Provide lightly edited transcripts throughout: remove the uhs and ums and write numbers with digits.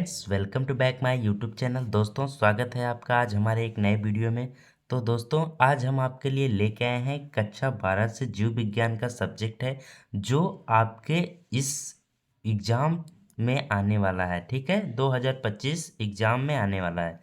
Friends welcome to back my YouTube channel. दोस्तों स्वागत है आपका आज हमारे एक नए वीडियो में। तो दोस्तों आज हम आपके लिए लेके आए हैं कक्षा 12 से जीव विज्ञान का सब्जेक्ट है जो आपके इस एग्ज़ाम में आने वाला है। ठीक है, 2025 एग्ज़ाम में आने वाला है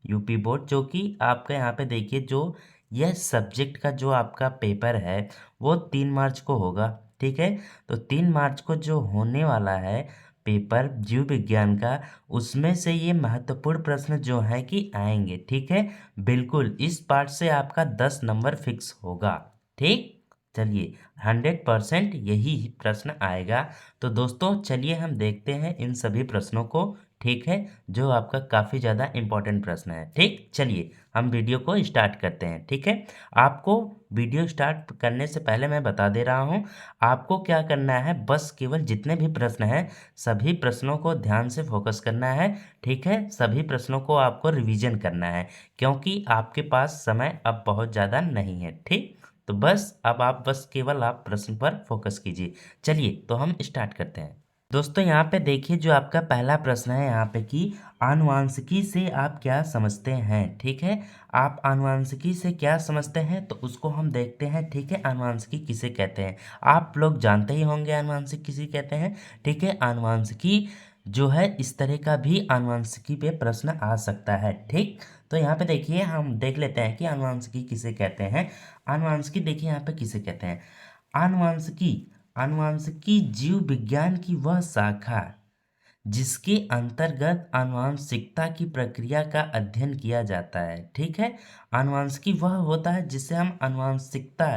यूपी बोर्ड, जो कि आपका यहाँ पे देखिए जो यह सब्जेक्ट का जो आपका पेपर है वो 3 मार्च को होगा। ठीक है, तो 3 मार्च को जो होने वाला है पेपर जीव विज्ञान का, उसमें से ये महत्वपूर्ण प्रश्न जो है कि आएंगे। ठीक है, बिल्कुल इस पार्ट से आपका 10 नंबर फिक्स होगा। ठीक, चलिए 100% यही प्रश्न आएगा। तो दोस्तों चलिए हम देखते हैं इन सभी प्रश्नों को। ठीक है, जो आपका काफ़ी ज़्यादा इम्पोर्टेंट प्रश्न है। ठीक, चलिए हम वीडियो को स्टार्ट करते हैं। ठीक है, आपको वीडियो स्टार्ट करने से पहले मैं बता दे रहा हूँ आपको क्या करना है। बस केवल जितने भी प्रश्न हैं सभी प्रश्नों को ध्यान से फोकस करना है। ठीक है, सभी प्रश्नों को आपको रिवीजन करना है क्योंकि आपके पास समय अब बहुत ज़्यादा नहीं है। ठीक, तो बस अब आप बस केवल आप प्रश्न पर फोकस कीजिए। चलिए तो हम स्टार्ट करते हैं। दोस्तों यहाँ पे देखिए जो आपका पहला प्रश्न है यहाँ पे कि आनुवांशिकी से आप क्या समझते हैं। ठीक है, आप आनुवांशिकी से क्या समझते हैं तो उसको हम देखते हैं। ठीक है, आनुवांशिकी किसे कहते हैं आप लोग जानते ही होंगे आनुवांशिकी किसे कहते हैं। ठीक है, आनुवांशिकी जो है इस तरह का भी आनुवांशिकी पे प्रश्न आ सकता है। ठीक, तो यहाँ पे देखिए हम देख लेते हैं कि आनुवांशिकी किसे कहते हैं। आनुवांशिकी देखिए यहाँ पे किसे कहते हैं। आनुवांशिकी आनुवांशिकी जीव विज्ञान की वह शाखा जिसके अंतर्गत आनुवांशिकता की प्रक्रिया का अध्ययन किया जाता है। ठीक है, आनुवांशिकी वह होता है जिसे हम आनुवांशिकता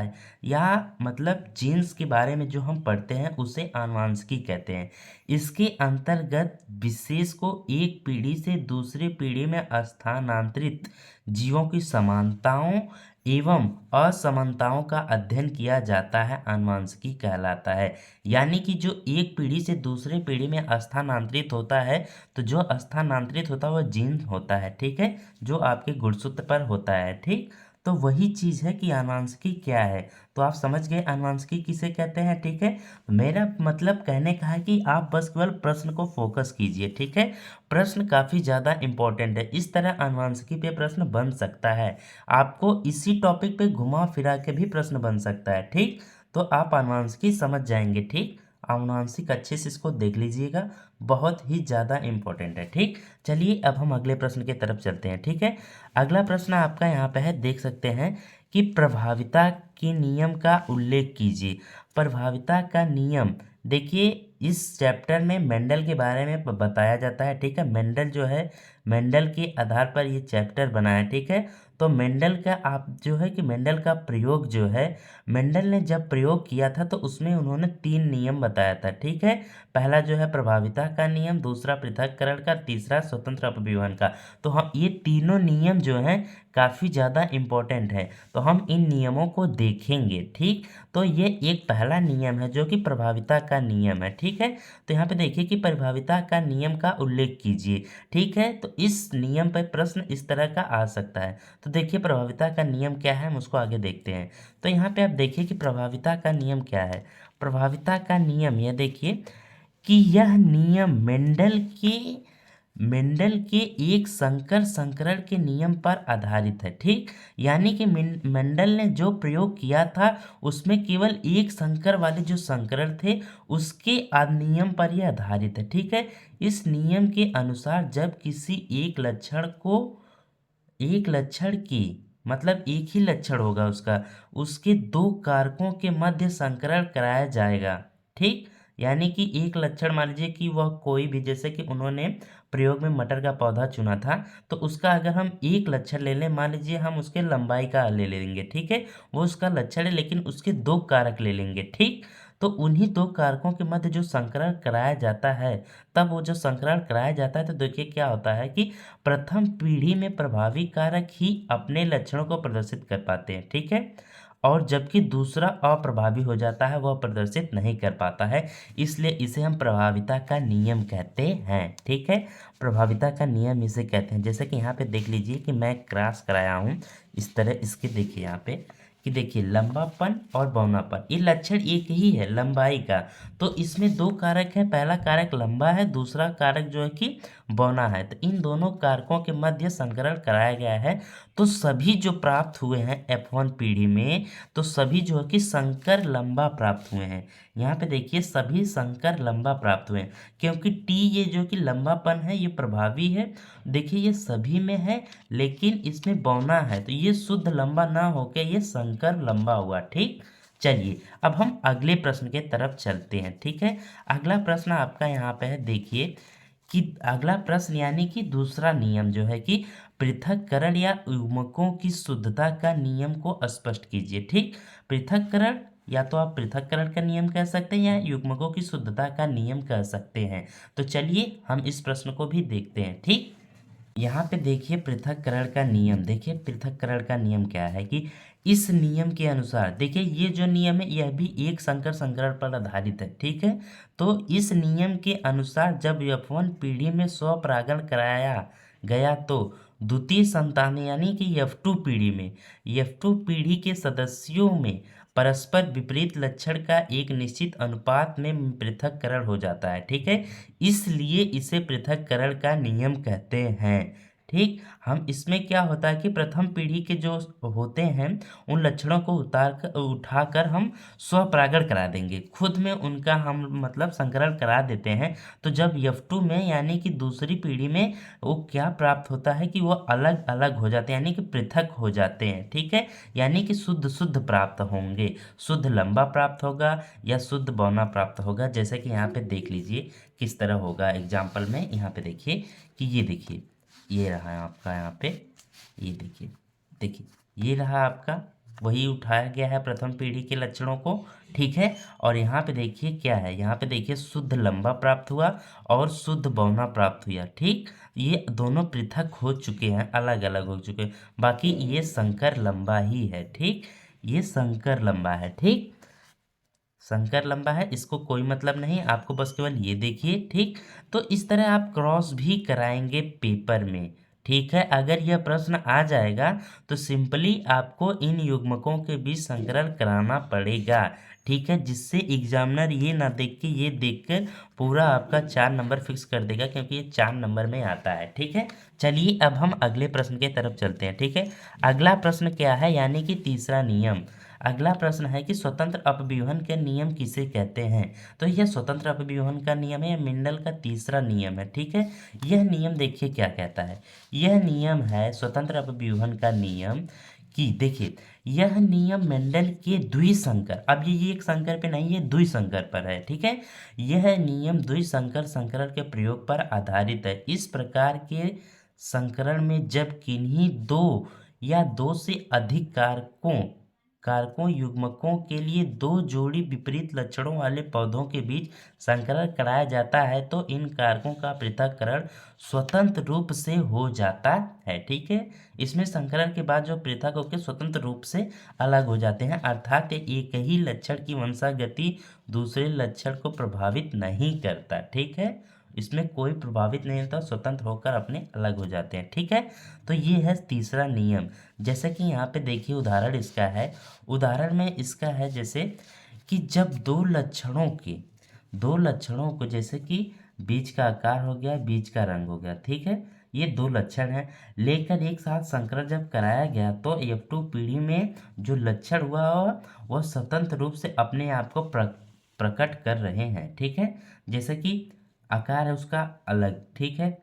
या मतलब जीन्स के बारे में जो हम पढ़ते हैं उसे आनुवांशिकी कहते हैं। इसके अंतर्गत विशेष को एक पीढ़ी से दूसरी पीढ़ी में स्थानांतरित जीवों की समानताओं एवं असमानताओं का अध्ययन किया जाता है, आनुवांशिकी कहलाता है। यानी कि जो एक पीढ़ी से दूसरे पीढ़ी में स्थानांतरित होता है तो जो स्थानांतरित होता है वह जीन होता है। ठीक है, जो आपके गुणसूत्र पर होता है। ठीक, तो वही चीज़ है कि आनुवांशिकी क्या है। तो आप समझ गए आनुवांशिकी किसे कहते हैं। ठीक है, मेरा मतलब कहने का है कि आप बस केवल प्रश्न को फोकस कीजिए। ठीक है, प्रश्न काफ़ी ज़्यादा इंपॉर्टेंट है। इस तरह आनुवांशिकी पे प्रश्न बन सकता है, आपको इसी टॉपिक पे घुमा फिरा के भी प्रश्न बन सकता है। ठीक, तो आप आनुवांशिकी समझ जाएंगे। ठीक, आनुवांशिक अच्छे से इसको देख लीजिएगा, बहुत ही ज़्यादा इम्पोर्टेंट है। ठीक, चलिए अब हम अगले प्रश्न की तरफ चलते हैं। ठीक है, अगला प्रश्न आपका यहाँ पे है, देख सकते हैं कि प्रभाविता के नियम का उल्लेख कीजिए। प्रभाविता का नियम देखिए इस चैप्टर में मेंडल के बारे में बताया जाता है। ठीक है, मेंडल जो है मेंडल के आधार पर ये चैप्टर बना है। ठीक है, तो मेंडल का आप जो है कि मेंडल का प्रयोग जो है, मेंडल ने जब प्रयोग किया था तो उसमें उन्होंने 3 नियम बताया था। ठीक है, पहला जो है प्रभाविता का नियम, दूसरा पृथक्करण का, तीसरा स्वतंत्र अपव्यूहन का। तो हम ये तीनों नियम जो हैं काफ़ी ज़्यादा इम्पोर्टेंट है, तो हम इन नियमों को देखेंगे। ठीक, तो ये एक पहला नियम है जो कि प्रभाविता का नियम है। ठीक है, तो यहाँ पे देखिए कि प्रभाविता का नियम का उल्लेख कीजिए। ठीक है, तो इस नियम पर प्रश्न इस तरह का आ सकता है। तो देखिए प्रभाविता का नियम क्या है, हम उसको आगे देखते हैं। तो यहाँ पे आप देखिए कि प्रभाविता का नियम क्या है। प्रभाविता का नियम यह देखिए कि यह नियम मेंडल के एक संकर संकरण के नियम पर आधारित है। ठीक, यानी कि मेंडल ने जो प्रयोग किया था उसमें केवल एक संकर वाले जो संकरण थे उसके नियम पर यह आधारित है। ठीक है, इस नियम के अनुसार जब किसी एक लक्षण की मतलब एक ही लक्षण होगा उसका, उसके दो कारकों के मध्य संकरण कराया जाएगा। ठीक, यानी कि एक लक्षण मान लीजिए कि वह कोई भी, जैसे कि उन्होंने प्रयोग में मटर का पौधा चुना था तो उसका अगर हम एक लक्षण ले लें, मान लीजिए हम उसके लंबाई का ले लेंगे। ठीक है, वो उसका लक्षण है लेकिन उसके दो कारक ले लेंगे। ठीक, तो उन्हीं दो कारकों के मध्य जो संकरण कराया जाता है, तब वो जो संकरण कराया जाता है तो देखिए क्या होता है कि प्रथम पीढ़ी में प्रभावी कारक ही अपने लक्षणों को प्रदर्शित कर पाते हैं। ठीक है, और जबकि दूसरा अप्रभावी हो जाता है, वह प्रदर्शित नहीं कर पाता है, इसलिए इसे हम प्रभाविता का नियम कहते हैं। ठीक है, प्रभाविता का नियम इसे कहते हैं। जैसे कि यहाँ पे देख लीजिए कि मैं क्रॉस कराया हूँ इस तरह, इसके देखिए यहाँ पे कि देखिए लंबापन और बौनापन ये लक्षण एक ही है लंबाई का। तो इसमें दो कारक है, पहला कारक लंबा है, दूसरा कारक जो है कि बौना है। तो इन दोनों कारकों के मध्य संकरण कराया गया है। तो सभी जो प्राप्त हुए हैं F1 पीढ़ी में, तो सभी जो है कि संकर लंबा प्राप्त हुए हैं। यहाँ पे देखिए सभी संकर लंबा प्राप्त हुए हैं, क्योंकि टी ये जो कि लंबापन है ये प्रभावी है। देखिए ये सभी में है, लेकिन इसमें बौना है, तो ये शुद्ध लंबा ना होके ये संकर लंबा हुआ। ठीक, चलिए अब हम अगले प्रश्न के तरफ चलते हैं। ठीक है, अगला प्रश्न आपका यहाँ पे है, देखिए कि अगला प्रश्न यानी कि दूसरा नियम जो है कि पृथक्करण या युग्मकों की शुद्धता का नियम को स्पष्ट कीजिए। ठीक, पृथक्करण या तो आप पृथक्करण का नियम कह सकते हैं या युग्मकों की शुद्धता का नियम कह सकते हैं। तो चलिए हम इस प्रश्न को भी देखते हैं। ठीक, यहाँ पे देखिए पृथक्करण का नियम, देखिए पृथक्करण का नियम क्या है कि इस नियम के अनुसार, देखिए ये जो नियम है यह भी एक संकर संकरण पर आधारित है। ठीक है, तो इस नियम के अनुसार जब F1 पीढ़ी में स्वपरागण कराया गया तो द्वितीय संतान यानी कि F2 पीढ़ी में, F2 पीढ़ी के सदस्यों में परस्पर विपरीत लक्षण का एक निश्चित अनुपात में पृथक्करण हो जाता है। ठीक है, इसलिए इसे पृथक्करण का नियम कहते हैं। ठीक, हम इसमें क्या होता है कि प्रथम पीढ़ी के जो होते हैं उन लक्षणों को उठाकर हम स्वपरागण करा देंगे, खुद में उनका हम मतलब संकरण करा देते हैं। तो जब F2 में यानी कि दूसरी पीढ़ी में वो क्या प्राप्त होता है कि वो अलग अलग हो जाते हैं, यानी कि पृथक हो जाते हैं। ठीक है, यानी कि शुद्ध शुद्ध प्राप्त होंगे, शुद्ध लंबा प्राप्त होगा या शुद्ध बौना प्राप्त होगा। जैसे कि यहाँ पे देख लीजिए किस तरह होगा एग्जाम्पल में। यहाँ पे देखिए कि ये देखिए ये रहा है आपका, यहाँ पे ये देखिए, देखिए ये रहा आपका, वही उठाया गया है प्रथम पीढ़ी के लक्षणों को। ठीक है, और यहाँ पे देखिए क्या है, यहाँ पे देखिए शुद्ध लंबा प्राप्त हुआ और शुद्ध बौना प्राप्त हुआ। ठीक, ये दोनों पृथक हो चुके हैं, अलग अलग हो चुके हैं, बाकी ये संकर लंबा ही है। ठीक, ये संकर लंबा है। ठीक, संकर लंबा है, इसको कोई मतलब नहीं, आपको बस केवल ये देखिए। ठीक, तो इस तरह आप क्रॉस भी कराएंगे पेपर में। ठीक है, अगर यह प्रश्न आ जाएगा तो सिंपली आपको इन युग्मकों के बीच संकरण कराना पड़ेगा। ठीक है, जिससे एग्जामिनर ये ना देख के, ये देख कर पूरा आपका 4 नंबर फिक्स कर देगा, क्योंकि ये 4 नंबर में आता है। ठीक है, चलिए अब हम अगले प्रश्न के तरफ चलते हैं। ठीक है, अगला प्रश्न क्या है, यानी कि तीसरा नियम। अगला प्रश्न है कि स्वतंत्र अपव्यूहन के नियम किसे कहते हैं। तो यह स्वतंत्र अपव्यूहन का नियम है, मेंडल का तीसरा नियम है। ठीक है, यह नियम देखिए क्या कहता है, यह नियम है स्वतंत्र अपव्यूहन का नियम कि देखिए यह नियम मेंडल के द्विसंकर, अब ये एक संकर पे नहीं, ये द्विसंकर पर है। ठीक है, यह नियम द्विसंकर संकरण के प्रयोग पर आधारित है। इस प्रकार के संकरण में जब किन्हीं दो या दो से अधिक कारकों कारकों युग्मकों के लिए दो जोड़ी विपरीत लक्षणों वाले पौधों के बीच संकरण कराया जाता है तो इन कारकों का पृथक्करण स्वतंत्र रूप से हो जाता है। ठीक है, इसमें संकरण के बाद जो पृथक होकर स्वतंत्र रूप से अलग हो जाते हैं, अर्थात एक ही लक्षण की वंशागति दूसरे लक्षण को प्रभावित नहीं करता। ठीक है, इसमें कोई प्रभावित नहीं होता, स्वतंत्र होकर अपने अलग हो जाते हैं। ठीक है, तो ये है तीसरा नियम। जैसे कि यहाँ पे देखिए उदाहरण इसका है, उदाहरण में इसका है जैसे कि जब दो लक्षणों को जैसे कि बीज का आकार हो गया, बीज का रंग हो गया। ठीक है, ये दो लक्षण हैं, लेकर एक साथ संकरण जब कराया गया तो F2 पीढ़ी में जो लक्षण हुआ वह स्वतंत्र रूप से अपने आप को प्रकट कर रहे हैं। ठीक है, जैसे कि आकार है उसका अलग। ठीक है,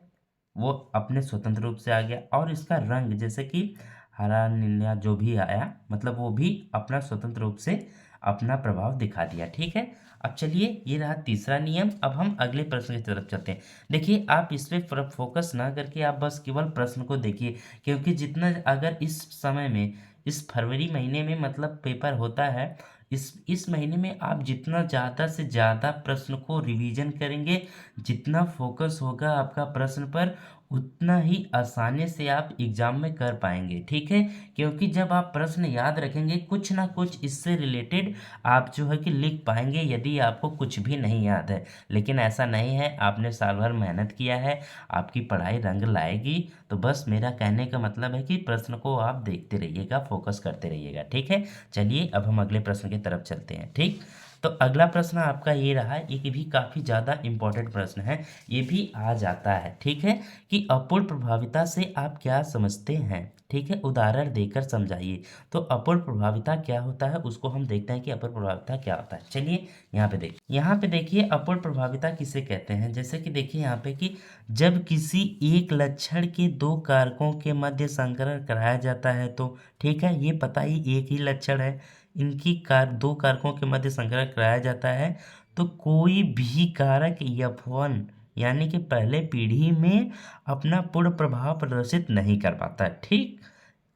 वो अपने स्वतंत्र रूप से आ गया, और इसका रंग जैसे कि हरा नीला जो भी आया, मतलब वो भी अपना स्वतंत्र रूप से अपना प्रभाव दिखा दिया। ठीक है, अब चलिए ये रहा तीसरा नियम। अब हम अगले प्रश्न की तरफ चलते हैं। देखिए आप इस पे फोकस ना करके आप बस केवल प्रश्न को देखिए, क्योंकि जितना अगर इस समय में, इस फरवरी महीने में मतलब पेपर होता है, इस महीने में आप जितना ज़्यादा से ज़्यादा प्रश्न को रिवीजन करेंगे, जितना फोकस होगा आपका प्रश्न पर, उतना ही आसानी से आप एग्जाम में कर पाएंगे। ठीक है, क्योंकि जब आप प्रश्न याद रखेंगे कुछ ना कुछ इससे रिलेटेड आप जो है कि लिख पाएंगे, यदि आपको कुछ भी नहीं याद है। लेकिन ऐसा नहीं है, आपने साल भर मेहनत किया है, आपकी पढ़ाई रंग लाएगी। तो बस मेरा कहने का मतलब है कि प्रश्न को आप देखते रहिएगा, फोकस करते रहिएगा। ठीक है, चलिए अब हम अगले प्रश्न की तरफ चलते हैं। ठीक, तो अगला प्रश्न आपका ये रहा, ये भी काफ़ी ज़्यादा इम्पोर्टेंट प्रश्न है, ये भी आ जाता है। ठीक है, कि अपूर्ण प्रभाविता से आप क्या समझते हैं। ठीक है, उदाहरण देकर समझाइए। तो अपूर्ण प्रभाविता क्या होता है उसको हम देखते हैं कि अपूर्ण प्रभाविता क्या होता है। चलिए यहाँ पे देखिए अपूर्ण प्रभाविता किसे कहते हैं। जैसे कि देखिए यहाँ पे कि जब किसी एक लक्षण के दो कारकों के मध्य संकरण कराया जाता है तो, ठीक है, ये पता ही एक ही लक्षण है, इनकी दो कारकों के मध्य संकरण कराया जाता है तो कोई भी कारक F1 यानी कि पहले पीढ़ी में अपना पूर्ण प्रभाव प्रदर्शित नहीं कर पाता है। ठीक,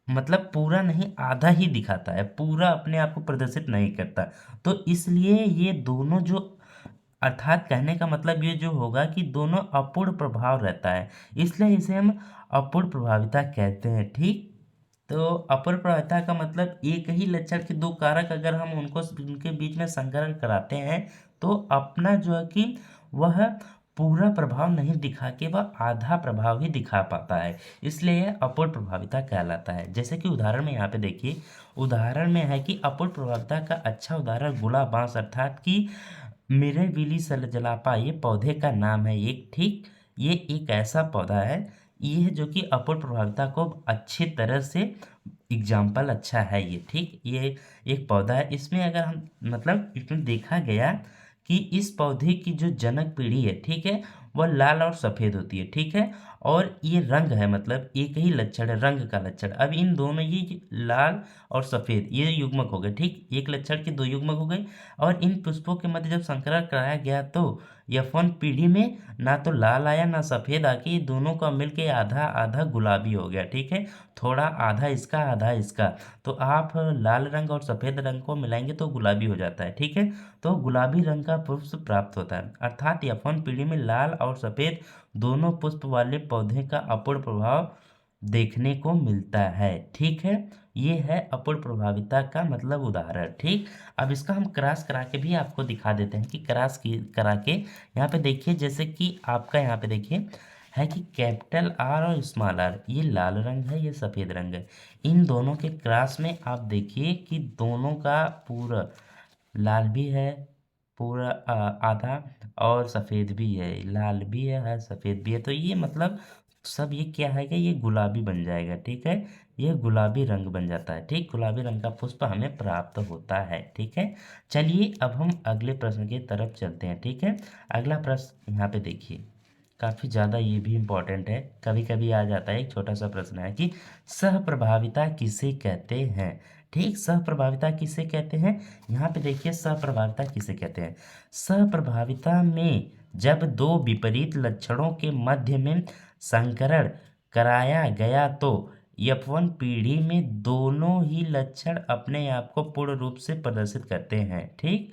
मतलब पूरा नहीं, आधा ही दिखाता है, पूरा अपने आप को प्रदर्शित नहीं करता। तो इसलिए ये दोनों जो, अर्थात कहने का मतलब ये जो होगा कि दोनों अपूर्ण प्रभाव रहता है, इसलिए इसे हम अपूर्ण प्रभाविता कहते हैं। ठीक, तो अपूर्ण प्रभाविता का मतलब एक ही लक्षण के दो कारक अगर हम उनके बीच में संकरण कराते हैं तो अपना जो है कि वह पूरा प्रभाव नहीं दिखा के वह आधा प्रभाव ही दिखा पाता है, इसलिए यह अपूर्ण प्रभाविता कहलाता है। जैसे कि उदाहरण में यहाँ पे देखिए, उदाहरण में है कि अपूर्ण प्रभाविता का अच्छा उदाहरण गुलाब बांस अर्थात कि मेरे विली सलजलापा ये पौधे का नाम है एक। ठीक, ये एक ऐसा पौधा है, ये जो कि अपूर्ण प्रभाविता को अच्छी तरह से एग्जाम्पल अच्छा है ये। ठीक, ये एक पौधा है, इसमें अगर हम मतलब इसमें देखा गया कि इस पौधे की जो जनक पीढ़ी है, ठीक है, वह लाल और सफ़ेद होती है। ठीक है, और ये रंग है, मतलब एक ही लक्षण है, रंग का लक्षण। अब इन दोनों ये लाल और सफ़ेद ये युग्मक हो गए। ठीक, एक लक्षण के दो युग्मक हो गए, और इन पुष्पों के मध्य जब संकरण कराया गया तो F1 पीढ़ी में ना तो लाल आया ना सफ़ेद आके, ये दोनों का मिलके आधा आधा गुलाबी हो गया। ठीक है, थोड़ा आधा इसका आधा इसका, तो आप लाल रंग और सफ़ेद रंग को मिलाएंगे तो गुलाबी हो जाता है। ठीक है, तो गुलाबी रंग का पुष्प प्राप्त होता है, अर्थात F1 पीढ़ी में लाल और सफ़ेद दोनों पुष्प वाले पौधे का अपूर्ण प्रभाव देखने को मिलता है। ठीक है, ये है अपूर्ण प्रभाविता का मतलब उदाहरण। ठीक, अब इसका हम क्रॉस करा के भी आपको दिखा देते हैं कि क्रॉस की करा के यहाँ पे देखिए, जैसे कि आपका यहाँ पे देखिए है कि कैपिटल आर और स्मॉल आर, ये लाल रंग है, ये सफ़ेद रंग है। इन दोनों के क्रॉस में आप देखिए कि दोनों का पूरा लाल भी है, पूरा आधा, और सफ़ेद भी है, लाल भी है सफ़ेद भी है, तो ये मतलब सब ये क्या है कि ये गुलाबी बन जाएगा। ठीक है, ये गुलाबी रंग बन जाता है। ठीक, गुलाबी रंग का पुष्प हमें प्राप्त होता है। ठीक है, चलिए अब हम अगले प्रश्न की तरफ चलते हैं। ठीक है, अगला प्रश्न यहाँ पे देखिए, काफ़ी ज़्यादा ये भी इम्पोर्टेंट है, कभी कभी आ जाता है। एक छोटा सा प्रश्न है कि सहप्रभाविता किसे कहते हैं। ठीक, सहप्रभाविता किसे कहते हैं, यहाँ पे देखिए सहप्रभाविता किसे कहते हैं। सहप्रभाविता में जब दो विपरीत लक्षणों के मध्य में संकरण कराया गया तो F1 पीढ़ी में दोनों ही लक्षण अपने आप को पूर्ण रूप से प्रदर्शित करते हैं। ठीक,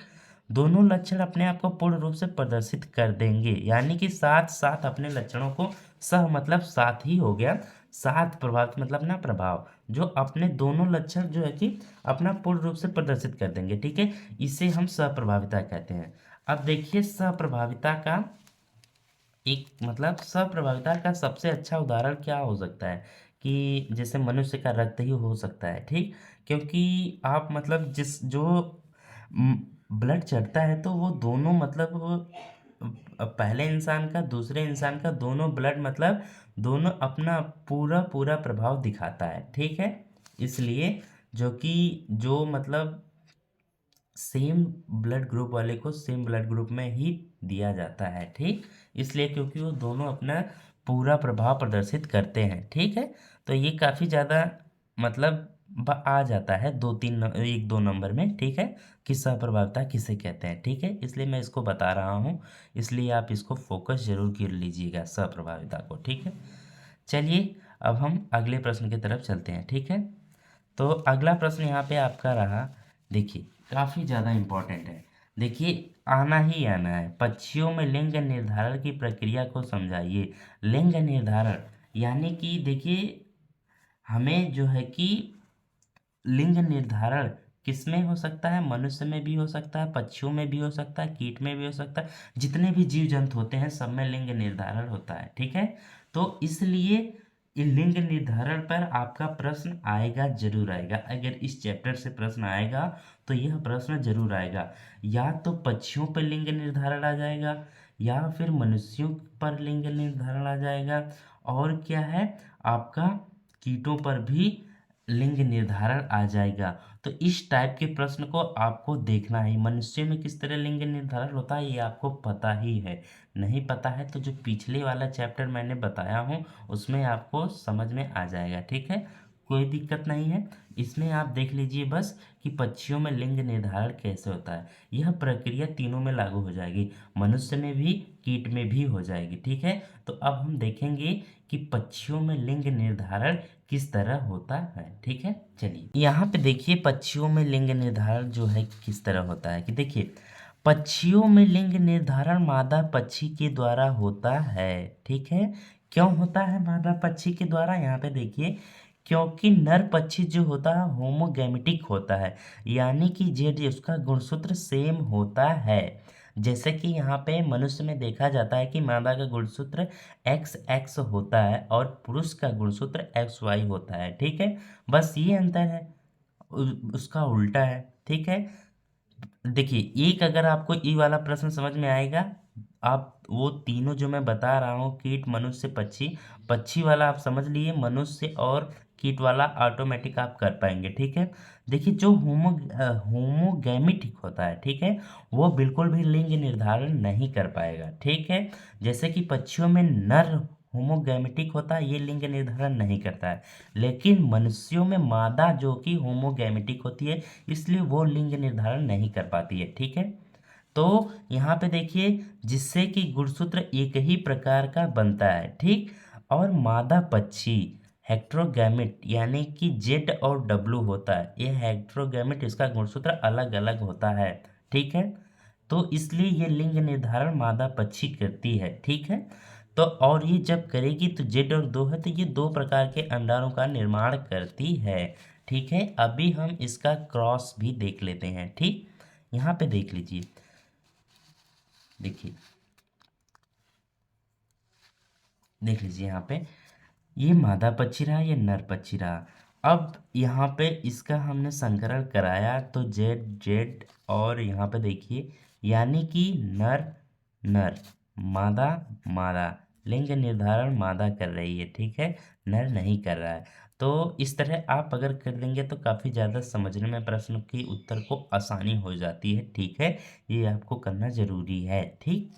दोनों लक्षण अपने आप को पूर्ण रूप से प्रदर्शित कर देंगे, यानी कि साथ साथ अपने लक्षणों को, सह मतलब साथ ही हो गया, साथ प्रभावित मतलब ना प्रभाव, जो अपने दोनों लक्षण जो है कि अपना पूर्ण रूप से प्रदर्शित कर देंगे। ठीक है, इसे हम सहप्रभाविता कहते हैं। अब देखिए सहप्रभाविता का एक मतलब सहप्रभाविता का सबसे अच्छा उदाहरण क्या हो सकता है कि जैसे मनुष्य का रक्त ही हो सकता है। ठीक, क्योंकि आप मतलब जिस जो ब्लड चढ़ता है तो वो दोनों मतलब पहले इंसान का दूसरे इंसान का दोनों ब्लड मतलब दोनों अपना पूरा पूरा प्रभाव दिखाता है। ठीक है, इसलिए जो कि जो मतलब सेम ब्लड ग्रुप वाले को सेम ब्लड ग्रुप में ही दिया जाता है। ठीक, इसलिए क्योंकि वो दोनों अपना पूरा प्रभाव प्रदर्शित करते हैं। ठीक है, तो ये काफ़ी ज़्यादा मतलब आ जाता है दो तीन एक दो नंबर में। ठीक है, कि सहप्रभाविता किसे कहते हैं। ठीक है, इसलिए मैं इसको बता रहा हूँ, इसलिए आप इसको फोकस जरूर कर लीजिएगा सहप्रभाविता को। ठीक है, चलिए अब हम अगले प्रश्न की तरफ चलते हैं। ठीक है, तो अगला प्रश्न यहाँ पे आपका रहा, देखिए काफ़ी ज़्यादा इम्पोर्टेंट है। देखिए आना ही आना है। पक्षियों में लिंग निर्धारण की प्रक्रिया को समझाइए। लिंग निर्धारण यानी कि देखिए, हमें जो है कि लिंग निर्धारण किसमें हो सकता है? मनुष्य में भी हो सकता है, पक्षियों में भी हो सकता है, कीट में भी हो सकता है। जितने भी जीव जंतु होते हैं सब में लिंग निर्धारण होता है, ठीक है। तो इसलिए ये लिंग निर्धारण पर आपका प्रश्न आएगा, जरूर आएगा। अगर इस चैप्टर से प्रश्न आएगा तो यह प्रश्न जरूर आएगा। या तो पक्षियों पर लिंग निर्धारण आ जाएगा, या फिर मनुष्यों पर लिंग निर्धारण आ जाएगा, और क्या है आपका कीटों पर भी लिंग निर्धारण आ जाएगा। तो इस टाइप के प्रश्न को आपको देखना है। मनुष्य में किस तरह लिंग निर्धारण होता है ये आपको पता ही है। नहीं पता है तो जो पिछले वाला चैप्टर मैंने बताया हूँ उसमें आपको समझ में आ जाएगा, ठीक है। कोई दिक्कत नहीं है। इसमें आप देख लीजिए बस कि पक्षियों में लिंग निर्धारण कैसे होता है। यह प्रक्रिया तीनों में लागू हो जाएगी, मनुष्य में भी, कीट में भी हो जाएगी, ठीक है। तो अब हम देखेंगे कि पक्षियों में लिंग निर्धारण किस तरह होता है, ठीक है। चलिए यहाँ पे देखिए पक्षियों में लिंग निर्धारण जो है किस तरह होता है कि देखिए, पक्षियों में लिंग निर्धारण मादा पक्षी के द्वारा होता है, ठीक है। क्यों होता है मादा पक्षी के द्वारा? यहाँ पे देखिए, क्योंकि नर पक्षी जो होता है होमोगैमेटिक होता है, यानी कि जेड उसका गुणसूत्र सेम होता है। जैसे कि यहाँ पे मनुष्य में देखा जाता है कि मादा का गुणसूत्र एक्स एक्स होता है और पुरुष का गुणसूत्र एक्स वाई होता है, ठीक है। बस ये अंतर है, उसका उल्टा है, ठीक है। देखिए एक अगर आपको ई वाला प्रश्न समझ में आएगा, आप वो तीनों जो मैं बता रहा हूँ कीट मनुष्य पक्षी, पक्षी वाला आप समझ लिए, मनुष्य और कीट वाला ऑटोमेटिक आप कर पाएंगे, ठीक है। देखिए जो होमोगैमेटिक होता है, ठीक है, वो बिल्कुल भी लिंग निर्धारण नहीं कर पाएगा, ठीक है। जैसे कि पक्षियों में नर होमोगैमेटिक होता है, ये लिंग निर्धारण नहीं करता है। लेकिन मनुष्यों में मादा जो कि होमोगैमेटिक होती है, इसलिए वो लिंग निर्धारण नहीं कर पाती है, ठीक है। तो यहाँ पे देखिए, जिससे कि गुणसूत्र एक ही प्रकार का बनता है, ठीक। और मादा पक्षी हेक्ट्रोगैमेट यानी कि जेड और डब्लू होता है, ये हेक्ट्रोगैमेट, इसका गुणसूत्र अलग अलग होता है, ठीक है। तो इसलिए ये लिंग निर्धारण मादा पक्षी करती है, ठीक है। तो और ये जब करेगी तो जेड और दो है तो ये दो प्रकार के अंडाणु का निर्माण करती है, ठीक है। अभी हम इसका क्रॉस भी देख लेते हैं, ठीक। यहाँ पे देख लीजिए, देखिए देख लीजिए यहाँ पे, ये मादा पक्षी रहा, ये नर पक्षी रहा। अब यहाँ पे इसका हमने संकरण कराया तो जेड जेड, और यहाँ पे देखिए यानी कि नर नर, मादा मादा, लिंग निर्धारण मादा कर रही है, ठीक है, नर नहीं कर रहा है। तो इस तरह आप अगर कर लेंगे तो काफ़ी ज़्यादा समझने में प्रश्न की उत्तर को आसानी हो जाती है, ठीक है। ये आपको करना ज़रूरी है, ठीक।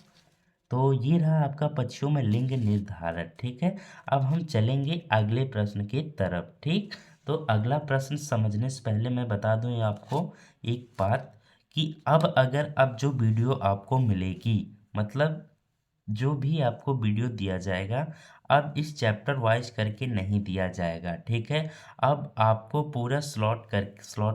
तो ये रहा आपका पक्षियों में लिंग निर्धारण, ठीक है। अब हम चलेंगे अगले प्रश्न की तरफ, ठीक। तो अगला प्रश्न समझने से पहले मैं बता दूं ये आपको एक बात, कि अब अगर अब जो वीडियो आपको मिलेगी, मतलब जो भी आपको वीडियो दिया जाएगा, अब इस चैप्टर वाइज करके नहीं दिया जाएगा, ठीक है। अब आपको पूरा स्लॉट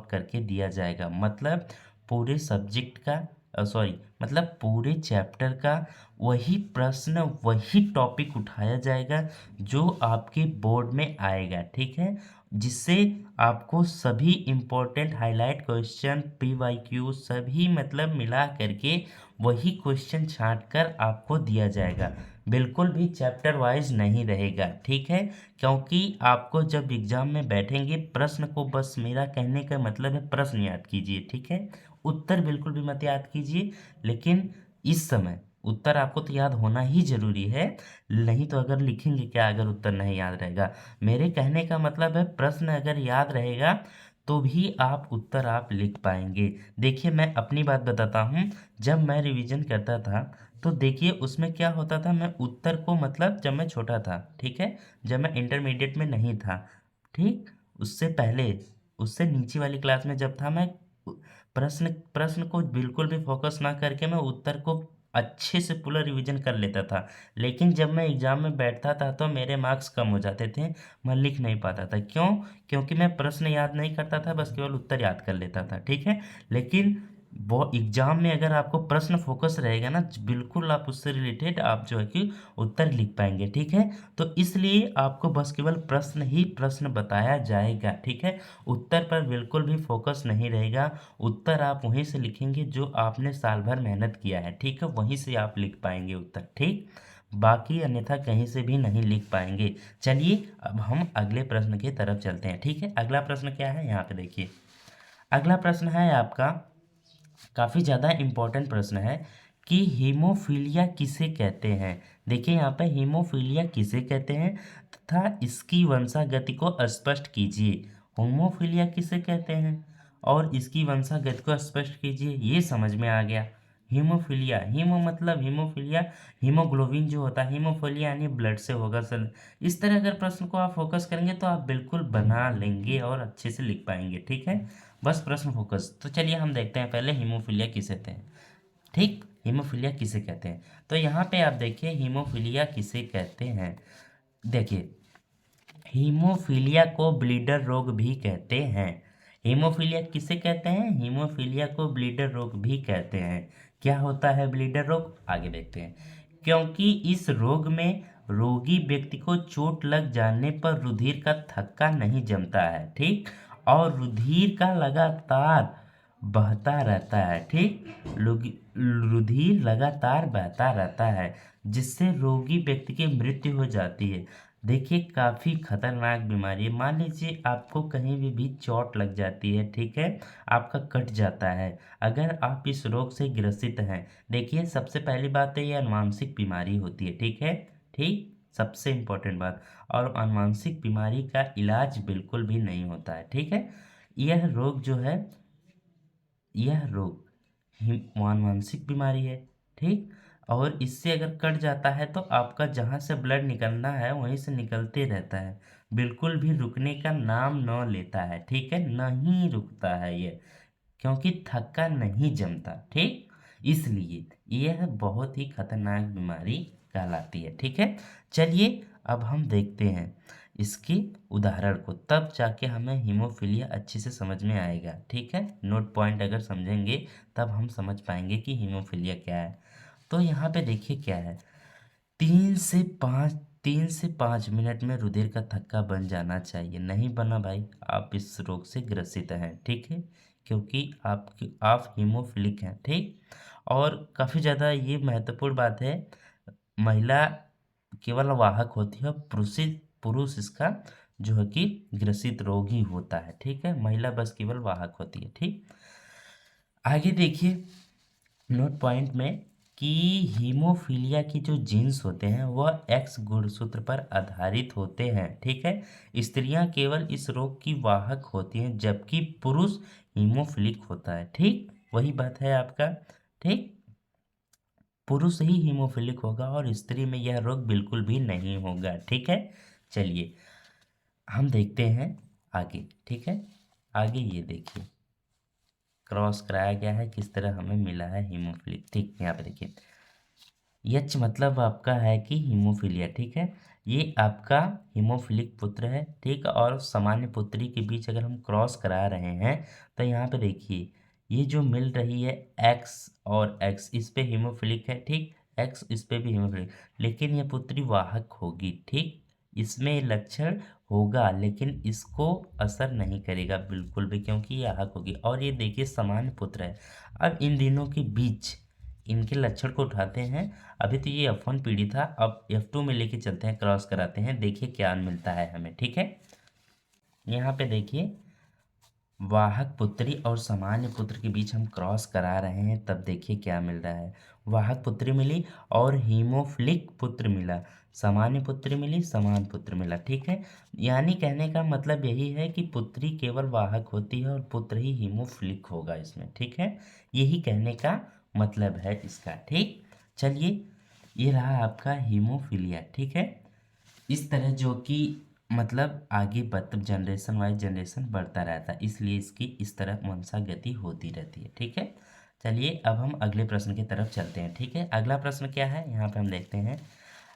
करके दिया जाएगा, मतलब पूरे सब्जेक्ट का, सॉरी, मतलब पूरे चैप्टर का वही प्रश्न, वही टॉपिक उठाया जाएगा जो आपके बोर्ड में आएगा, ठीक है। जिससे आपको सभी इम्पोर्टेंट हाईलाइट क्वेश्चन, PYQ सभी मतलब मिला करके वही क्वेश्चन छांट कर आपको दिया जाएगा। बिल्कुल भी चैप्टर वाइज नहीं रहेगा, ठीक है। क्योंकि आपको जब एग्जाम में बैठेंगे प्रश्न को, बस मेरा कहने का मतलब है प्रश्न याद कीजिए, ठीक है। उत्तर बिल्कुल भी मत याद कीजिए। लेकिन इस समय उत्तर आपको तो याद होना ही जरूरी है, नहीं तो अगर लिखेंगे क्या अगर उत्तर नहीं याद रहेगा। मेरे कहने का मतलब है प्रश्न अगर याद रहेगा तो भी आप उत्तर आप लिख पाएंगे। देखिए मैं अपनी बात बताता हूँ, जब मैं रिवीजन करता था तो देखिए उसमें क्या होता था, मैं उत्तर को, मतलब जब मैं छोटा था, ठीक है, जब मैं इंटरमीडिएट में नहीं था, ठीक, उससे पहले, उससे नीचे वाली क्लास में जब था, मैं प्रश्न प्रश्न को बिल्कुल भी फोकस ना करके मैं उत्तर को अच्छे से पूरा रिवीजन कर लेता था। लेकिन जब मैं एग्जाम में बैठता था तो मेरे मार्क्स कम हो जाते थे, मैं लिख नहीं पाता था। क्यों? क्योंकि मैं प्रश्न याद नहीं करता था, बस केवल उत्तर याद कर लेता था, ठीक है। लेकिन वो एग्जाम में अगर आपको प्रश्न फोकस रहेगा ना, बिल्कुल आप उससे रिलेटेड आप जो है कि उत्तर लिख पाएंगे। ठीक है, तो इसलिए आपको बस केवल प्रश्न ही प्रश्न बताया जाएगा। ठीक है, उत्तर पर बिल्कुल भी फोकस नहीं रहेगा। उत्तर आप वहीं से लिखेंगे जो आपने साल भर मेहनत किया है। ठीक है, वहीं से आप लिख पाएंगे उत्तर। ठीक, बाकी अन्यथा कहीं से भी नहीं लिख पाएंगे। चलिए अब हम अगले प्रश्न की तरफ चलते हैं। ठीक है, अगला प्रश्न क्या है यहाँ पे देखिए। अगला प्रश्न है आपका, काफ़ी ज़्यादा इम्पोर्टेंट प्रश्न है कि हीमोफीलिया किसे कहते हैं। देखिए यहाँ पे हीमोफीलिया किसे कहते हैं तथा इसकी वंशागति को स्पष्ट कीजिए। होमोफीलिया किसे कहते हैं और इसकी वंशागति को स्पष्ट कीजिए, ये समझ में आ गया। हीमोफीलिया, हीमो मतलब हीमोफीलिया, हीमोग्लोबिन जो होता है, हीमोफीलिया यानी ब्लड से होगा सर। इस तरह अगर प्रश्न को आप फोकस करेंगे तो आप बिल्कुल बना लेंगे और अच्छे से लिख पाएंगे। ठीक है, बस प्रश्न फोकस। तो चलिए हम देखते हैं पहले हीमोफीलिया किसे कहते हैं। ठीक, हीमोफीलिया किसे कहते हैं, तो यहाँ पे आप देखिए हीमोफीलिया किसे कहते हैं। देखिए, हीमोफीलिया को ब्लीडर रोग भी कहते हैं। हीमोफीलिया किसे कहते हैं, हीमोफीलिया को ब्लीडर रोग भी कहते हैं। क्या होता है ब्लीडर रोग, आगे देखते हैं। क्योंकि इस रोग में रोगी व्यक्ति को चोट लग जाने पर रुधिर का थक्का नहीं जमता है। ठीक, और रुधिर का लगातार बहता रहता है। ठीक, रुधिर लगातार बहता रहता है जिससे रोगी व्यक्ति की मृत्यु हो जाती है। देखिए काफ़ी खतरनाक बीमारी है। मान लीजिए आपको कहीं भी चोट लग जाती है। ठीक है, आपका कट जाता है, अगर आप इस रोग से ग्रसित हैं। देखिए सबसे पहली बात तो ये अनुवांशिक बीमारी होती है। ठीक है, ठीक, सबसे इम्पोर्टेंट बात। और अनुवांशिक बीमारी का इलाज बिल्कुल भी नहीं होता है। ठीक है, यह रोग जो है, यह रोग अनुवांशिक बीमारी है। ठीक, और इससे अगर कट जाता है तो आपका जहाँ से ब्लड निकलना है वहीं से निकलते रहता है, बिल्कुल भी रुकने का नाम न लेता है। ठीक है, नहीं रुकता है ये, क्योंकि थक्का नहीं जमता। ठीक, इसलिए यह बहुत ही खतरनाक बीमारी कहलाती है। ठीक है, चलिए अब हम देखते हैं इसके उदाहरण को, तब जाके हमें हीमोफीलिया अच्छे से समझ में आएगा। ठीक है, नोट पॉइंट अगर समझेंगे तब हम समझ पाएंगे कि हीमोफीलिया क्या है। तो यहाँ पे देखिए क्या है, 3 से 5 मिनट में रुधिर का थक्का बन जाना चाहिए। नहीं बना भाई, आप इस रोग से ग्रसित हैं। ठीक है, क्योंकि आप हीमोफिलिक हैं। ठीक, और काफ़ी ज़्यादा ये महत्वपूर्ण बात है, महिला केवल वाहक होती है, पुरुष पुरुष इसका जो है कि ग्रसित रोगी होता है। ठीक है, महिला बस केवल वाहक होती है। ठीक, आगे देखिए नोट पॉइंट में कि हीमोफीलिया की जो जीन्स होते हैं वह एक्स गुणसूत्र पर आधारित होते हैं। ठीक है, स्त्रियां केवल इस रोग की वाहक होती हैं जबकि पुरुष हीमोफिलिक होता है। ठीक, वही बात है आपका। ठीक, पुरुष ही हीमोफिलिक होगा और स्त्री में यह रोग बिल्कुल भी नहीं होगा। ठीक है, चलिए हम देखते हैं आगे। ठीक है, आगे ये देखिए क्रॉस कराया गया है, किस तरह हमें मिला है हीमोफिलिक। ठीक, यहाँ पे देखिए यच मतलब आपका है कि हीमोफीलिया। ठीक है, ये आपका हीमोफिलिक पुत्र है। ठीक, और सामान्य पुत्री के बीच अगर हम क्रॉस करा रहे हैं तो यहाँ पे देखिए ये जो मिल रही है एक्स और एक्स, इस पे हीमोफिलिक है। ठीक, एक्स इस पे भी हीमोफिलिक, लेकिन ये पुत्री वाहक होगी। ठीक, इसमें लक्षण होगा लेकिन इसको असर नहीं करेगा बिल्कुल भी, क्योंकि ये वाहक होगी। और ये देखिए सामान्य पुत्र है। अब इन दिनों के बीच इनके लक्षण को उठाते हैं। अभी तो ये F1 पीढ़ी था, अब F2 में लेके चलते हैं, क्रॉस कराते हैं, देखिए क्या मिलता है हमें। ठीक है, यहाँ पे देखिए वाहक पुत्री और सामान्य पुत्र के बीच हम क्रॉस करा रहे हैं, तब देखिए क्या मिल रहा है। वाहक पुत्री मिली और हीमोफिलिक पुत्र मिला, सामान्य पुत्री मिली, समान पुत्र मिला। ठीक है, यानी कहने का मतलब यही है कि पुत्री केवल वाहक होती है और पुत्र ही हीमोफिलिक होगा इसमें। ठीक है, यही कहने का मतलब है इसका। ठीक, चलिए ये रहा आपका हीमोफीलिया। ठीक है, इस तरह जो कि मतलब आगे जनरेशन वाइज जनरेशन बढ़ता रहता है, इसलिए इसकी इस तरह वंशागति होती रहती है। ठीक है, चलिए अब हम अगले प्रश्न की तरफ चलते हैं। ठीक है, अगला प्रश्न क्या है यहाँ पे हम देखते हैं।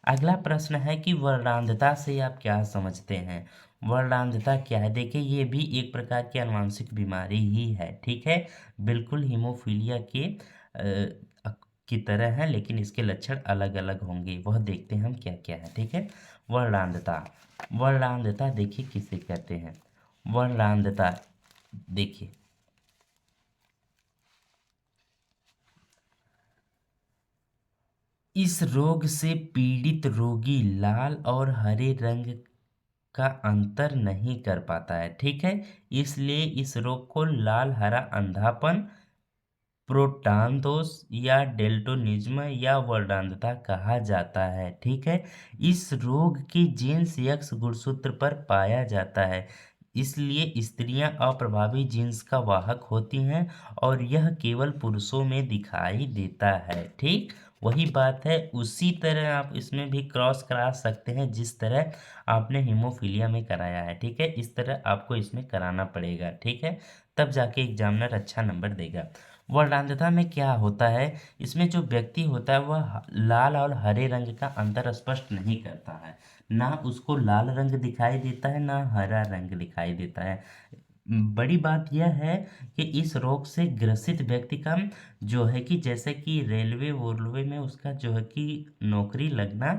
अगला प्रश्न है कि वर्णांधता से आप क्या समझते हैं। वर्णांधता क्या है? देखिए ये भी एक प्रकार की आनुवंशिक बीमारी ही है, ठीक है। बिल्कुल हीमोफीलिया के की तरह है, लेकिन इसके लक्षण अलग अलग होंगे, वह देखते हैं हम क्या क्या है, ठीक है। वर्णांधता, वर्णांधता देखिए किसे कहते हैं। वर्णांधता देखिए, इस रोग से पीड़ित रोगी लाल और हरे रंग का अंतर नहीं कर पाता है, ठीक है। इसलिए इस रोग को लाल हरा अंधापन, प्रोटान दोष या डेल्टोनिज्म या वर्णांधता कहा जाता है, ठीक है। इस रोग की जीन्स यक्स गुणसूत्र पर पाया जाता है, इसलिए स्त्रियां अप्रभावी जीन्स का वाहक होती हैं और यह केवल पुरुषों में दिखाई देता है, ठीक। वही बात है, उसी तरह आप इसमें भी क्रॉस करा सकते हैं जिस तरह आपने हीमोफीलिया में कराया है, ठीक है। इस तरह आपको इसमें कराना पड़ेगा, ठीक है, तब जाके एग्जामिनर अच्छा नंबर देगा। वर्णांधता में क्या होता है, इसमें जो व्यक्ति होता है वह लाल और हरे रंग का अंतर स्पष्ट नहीं करता है, ना उसको लाल रंग दिखाई देता है ना हरा रंग दिखाई देता है। बड़ी बात यह है कि इस रोग से ग्रसित व्यक्ति का जो है कि जैसे कि रेलवे वोल्वे में उसका जो है कि नौकरी लगना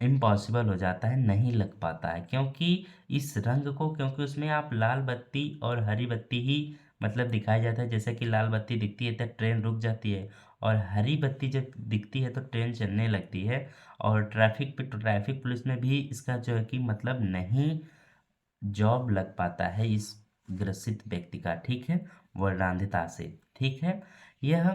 इम्पॉसिबल हो जाता है, नहीं लग पाता है, क्योंकि इस रंग को, क्योंकि उसमें आप लाल बत्ती और हरी बत्ती ही मतलब दिखाया जाता है। जैसे कि लाल बत्ती दिखती है तो ट्रेन रुक जाती है, और हरी बत्ती जब दिखती है तो ट्रेन चलने लगती है। और ट्रैफिक पे, तो ट्रैफिक पुलिस में भी इसका जो है कि मतलब नहीं जॉब लग पाता है इस ग्रसित व्यक्ति का, ठीक है, वर्णांधता से, ठीक है। यह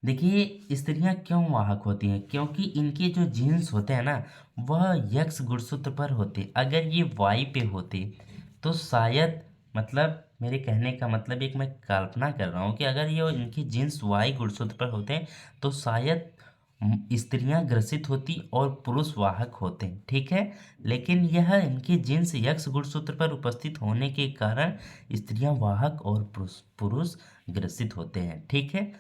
देखिए स्त्रियां क्यों वाहक होती हैं, क्योंकि इनके जो जीन्स होते हैं ना वह यक्स गुणसूत्र पर होते। अगर ये वाई पे होते तो शायद, मतलब मेरे कहने का मतलब एक मैं कल्पना कर रहा हूँ कि अगर ये इनकी जीन्स वाई गुणसूत्र पर होते तो शायद स्त्रियां ग्रसित होती और पुरुष वाहक होते, ठीक है। लेकिन यह इनकी जीन्स यक्स गुणसूत्र पर उपस्थित होने के कारण स्त्रियां वाहक और पुरुष पुरुष ग्रसित होते हैं, ठीक है।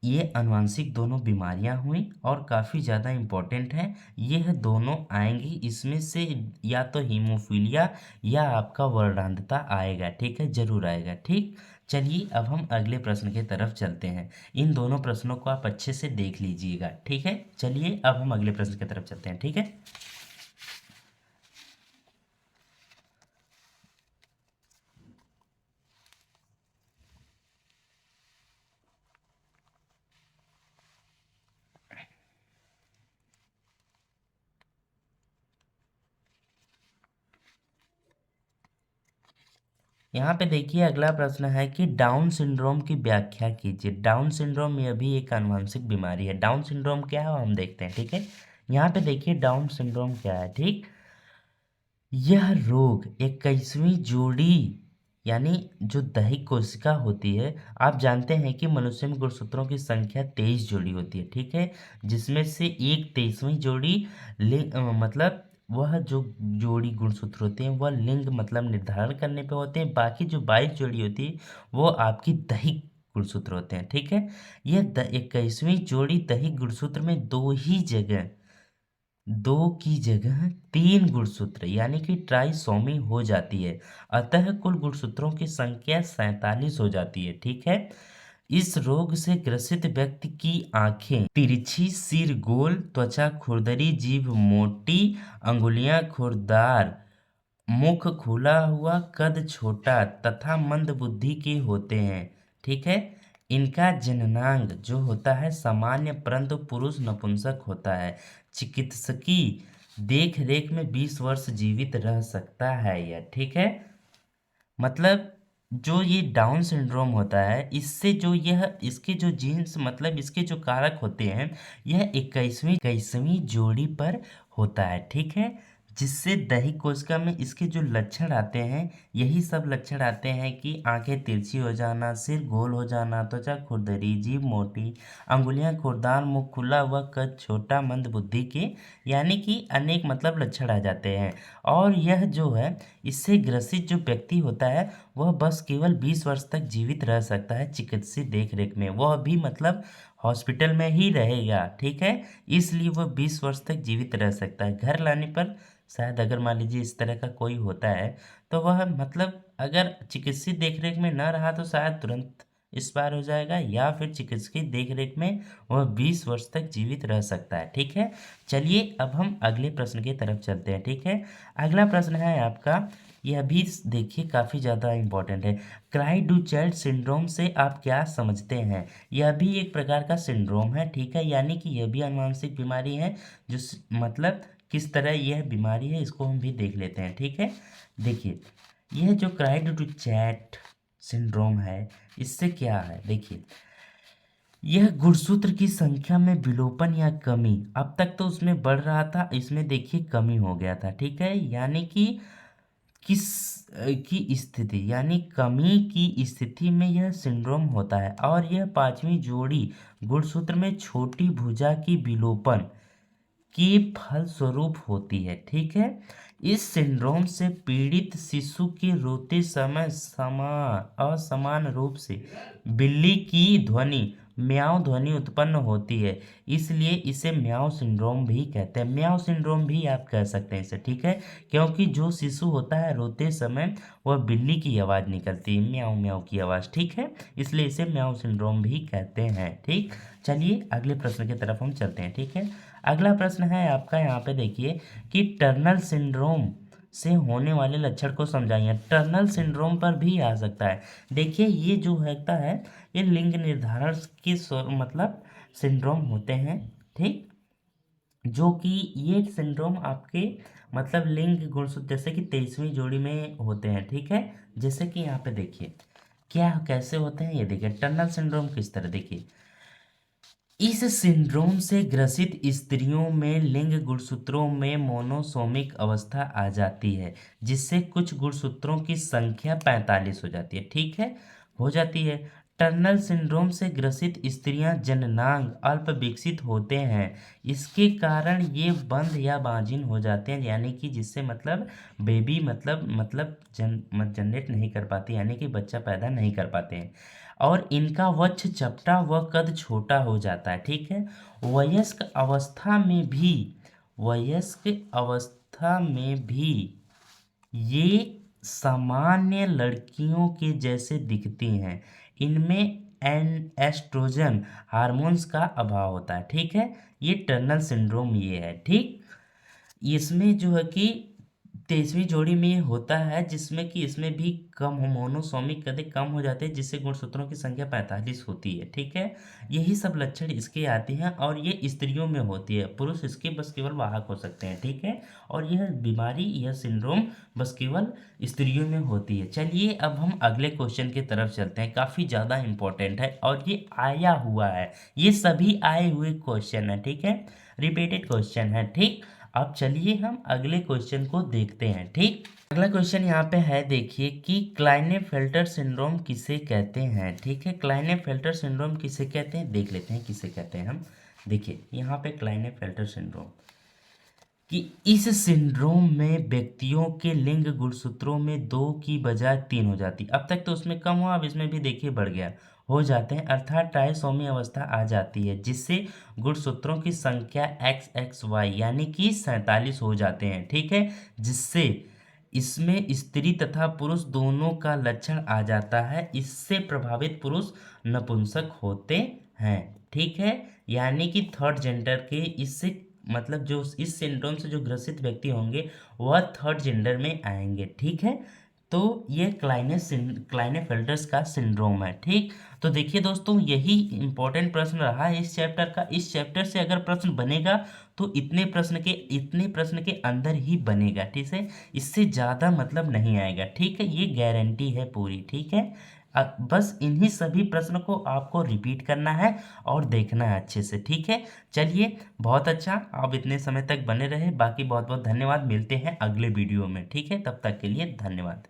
ये आनुवंशिक दोनों बीमारियां हुई और काफ़ी ज़्यादा इम्पोर्टेंट हैं। यह दोनों आएंगी, इसमें से या तो हीमोफीलिया या आपका वर्णांधता आएगा, ठीक है, जरूर आएगा, ठीक। चलिए अब हम अगले प्रश्न की तरफ चलते हैं। इन दोनों प्रश्नों को आप अच्छे से देख लीजिएगा, ठीक है। चलिए अब हम अगले प्रश्न की तरफ चलते हैं, ठीक है। यहाँ पे देखिए अगला प्रश्न है कि डाउन सिंड्रोम की व्याख्या कीजिए। डाउन सिंड्रोम यह भी एक आनुवंशिक बीमारी है। डाउन सिंड्रोम क्या है वो हम देखते हैं, ठीक है। यहाँ पे देखिए डाउन सिंड्रोम क्या है, ठीक। यह रोग 21वीं जोड़ी, यानी जो दैहिक कोशिका होती है, आप जानते हैं कि मनुष्य में गुणसूत्रों की संख्या 23 जोड़ी होती है, ठीक है, जिसमें से एक 23वीं जोड़ी लिंग मतलब वह जो जोड़ी गुणसूत्र होते हैं वह लिंग मतलब निर्धारण करने पे होते हैं। बाकी जो 22 जोड़ी होती है वो आपकी दैहिक गुणसूत्र होते हैं, ठीक है। यह 21वीं जोड़ी दैहिक गुणसूत्र में दो की जगह तीन गुणसूत्र यानी कि ट्राइसोमी हो जाती है। अतः कुल गुणसूत्रों की संख्या 47 हो जाती है, ठीक है। इस रोग से ग्रसित व्यक्ति की आंखें तिरछी, सिर गोल, त्वचा खुरदरी, जीभ मोटी, अंगुलियां खुरदार, मुख खुला हुआ, कद छोटा तथा मंद बुद्धि के होते हैं, ठीक है। इनका जननांग जो होता है सामान्य परंतु पुरुष नपुंसक होता है। चिकित्सकी देख रेख में 20 वर्ष जीवित रह सकता है यह, ठीक है। मतलब जो ये डाउन सिंड्रोम होता है इससे जो यह इसके जो जीन्स मतलब इसके जो कारक होते हैं यह 21वीं जोड़ी पर होता है, ठीक है। जिससे दैहिक कोशिका में इसके जो लक्षण आते हैं यही सब लक्षण आते हैं कि आंखें तिरछी हो जाना, सिर गोल हो जाना, त्वचा खुरदरी, जीभ मोटी, अंगुलियां खुरदार, मुख खुला हुआ, कद छोटा, मंद बुद्धि के, यानी कि अनेक मतलब लक्षण आ जाते हैं। और यह जो है इससे ग्रसित जो व्यक्ति होता है वह बस केवल 20 वर्ष तक जीवित रह सकता है चिकित्सीय देखरेख में, वह भी मतलब हॉस्पिटल में ही रहेगा, ठीक है। इसलिए वह 20 वर्ष तक जीवित रह सकता है। घर लाने पर शायद अगर मान लीजिए इस तरह का कोई होता है तो वह मतलब अगर चिकित्सीय देखरेख में न रहा तो शायद तुरंत एक्सपायर हो जाएगा, या फिर चिकित्सकीय देखरेख में वह 20 वर्ष तक जीवित रह सकता है, ठीक है। चलिए अब हम अगले प्रश्न की तरफ चलते हैं, ठीक है। अगला प्रश्न है आपका, यह भी देखिए काफ़ी ज़्यादा इम्पोर्टेंट है। क्राई डू चाइल्ड सिंड्रोम से आप क्या समझते हैं? यह भी एक प्रकार का सिंड्रोम है, ठीक है, यानी कि यह भी अनुवांशिक बीमारी है। जो मतलब किस तरह यह बीमारी है इसको हम भी देख लेते हैं, ठीक है। देखिए यह जो क्राई डू चैट सिंड्रोम है, इससे क्या है, देखिए यह गुणसूत्र की संख्या में विलोपन या कमी, अब तक तो उसमें बढ़ रहा था, इसमें देखिए कमी हो गया था, ठीक है। यानी कि किस की स्थिति, यानी कमी की स्थिति में यह सिंड्रोम होता है, और यह पांचवी जोड़ी गुणसूत्र में छोटी भुजा की विलोपन के फलस्वरूप होती है, ठीक है। इस सिंड्रोम से पीड़ित शिशु के रोते समय असमान रूप से बिल्ली की ध्वनि म्याऊ ध्वनि उत्पन्न होती है, इसलिए इसे म्याऊ सिंड्रोम भी कहते हैं। म्याऊ सिंड्रोम भी आप कह सकते हैं इसे, ठीक है, क्योंकि जो शिशु होता है रोते समय वह बिल्ली की आवाज़ निकलती है, म्याऊ म्याऊ की आवाज़, ठीक है, इसलिए इसे म्याऊ सिंड्रोम भी कहते हैं, ठीक। चलिए अगले प्रश्न की तरफ हम चलते हैं, ठीक है। अगला प्रश्न है आपका, यहाँ पे देखिए कि टर्नल सिंड्रोम से होने वाले लक्षण को समझाइए। टर्नल सिंड्रोम पर भी आ सकता है। देखिए ये जो होता है ये लिंग निर्धारण की मतलब सिंड्रोम होते हैं, ठीक, जो कि ये सिंड्रोम आपके मतलब लिंग गुणसूत्र जैसे कि 23वीं जोड़ी में होते हैं, ठीक है। जैसे कि यहाँ पे देखिए क्या कैसे होते हैं, ये देखिए टर्नल सिंड्रोम किस तरह, देखिए इस सिंड्रोम से ग्रसित स्त्रियों में लिंग गुणसूत्रों में मोनोसोमिक अवस्था आ जाती है, जिससे कुछ गुणसूत्रों की संख्या 45 हो जाती है, ठीक है, हो जाती है। टर्नल सिंड्रोम से ग्रसित स्त्रियां जननांग अल्प विकसित होते हैं, इसके कारण ये बंद या बांझिन हो जाते हैं, यानी कि जिससे मतलब बेबी मतलब जनरेट नहीं कर पाती, यानी कि बच्चा पैदा नहीं कर पाते हैं, और इनका वक्ष चपटा व कद छोटा हो जाता है, ठीक है। वयस्क अवस्था में भी ये सामान्य लड़कियों के जैसे दिखती हैं। इनमें एस्ट्रोजन हार्मोन्स का अभाव होता है, ठीक है। ये टर्नल सिंड्रोम ये है, ठीक। इसमें जो है कि 23वीं जोड़ी में ये होता है, जिसमें कि इसमें भी कम मोनोसोमिक कदे कम हो जाते हैं, जिससे गुणसूत्रों की संख्या 45 होती है, ठीक है। यही सब लक्षण इसके आते हैं, और ये स्त्रियों में होती है, पुरुष इसके बस केवल वाहक हो सकते हैं, ठीक है। और यह बीमारी यह सिंड्रोम बस केवल स्त्रियों में होती है। चलिए अब हम अगले क्वेश्चन की तरफ चलते हैं, काफ़ी ज़्यादा इंपॉर्टेंट है और ये आया हुआ है, ये सभी आए हुए क्वेश्चन है, ठीक है, रिपीटेड क्वेश्चन है, ठीक। अब चलिए हम अगले क्वेश्चन को देखते हैं, ठीक। अगला क्वेश्चन यहाँ पे है, देखिए कि क्लाइनेफेल्टर सिंड्रोम किसे कहते हैं, ठीक है। क्लाइनेफेल्टर सिंड्रोम किसे कहते हैं, देख लेते हैं किसे कहते हैं हम। देखिए यहाँ पे क्लाइनेफेल्टर सिंड्रोम कि इस सिंड्रोम में व्यक्तियों के लिंग गुणसूत्रों में 2 की बजाय 3 हो जाती, अब तक तो उसमें कम हुआ, अब इसमें भी देखिए बढ़ गया, हो जाते हैं, अर्थात ट्राइसोमी अवस्था आ जाती है, जिससे गुणसूत्रों की संख्या XXY यानी कि 47 हो जाते हैं, ठीक है, जिससे इसमें स्त्री तथा पुरुष दोनों का लक्षण आ जाता है। इससे प्रभावित पुरुष नपुंसक होते हैं, ठीक है, यानी कि थर्ड जेंडर के इससे मतलब जो इस सिंड्रोम से जो ग्रसित व्यक्ति होंगे वह थर्ड जेंडर में आएंगे, ठीक है। तो ये क्लाइनेफेल्टर्स का सिंड्रोम है, ठीक। तो देखिए दोस्तों यही इंपॉर्टेंट प्रश्न रहा है इस चैप्टर का। इस चैप्टर से अगर प्रश्न बनेगा तो इतने प्रश्न के अंदर ही बनेगा, ठीक है, इससे ज़्यादा मतलब नहीं आएगा, ठीक है, ये गारंटी है पूरी, ठीक है। बस इन्हीं सभी प्रश्न को आपको रिपीट करना है और देखना है अच्छे से, ठीक है। चलिए बहुत अच्छा, आप इतने समय तक बने रहे, बाकी बहुत बहुत धन्यवाद, मिलते हैं अगले वीडियो में, ठीक है, तब तक के लिए धन्यवाद।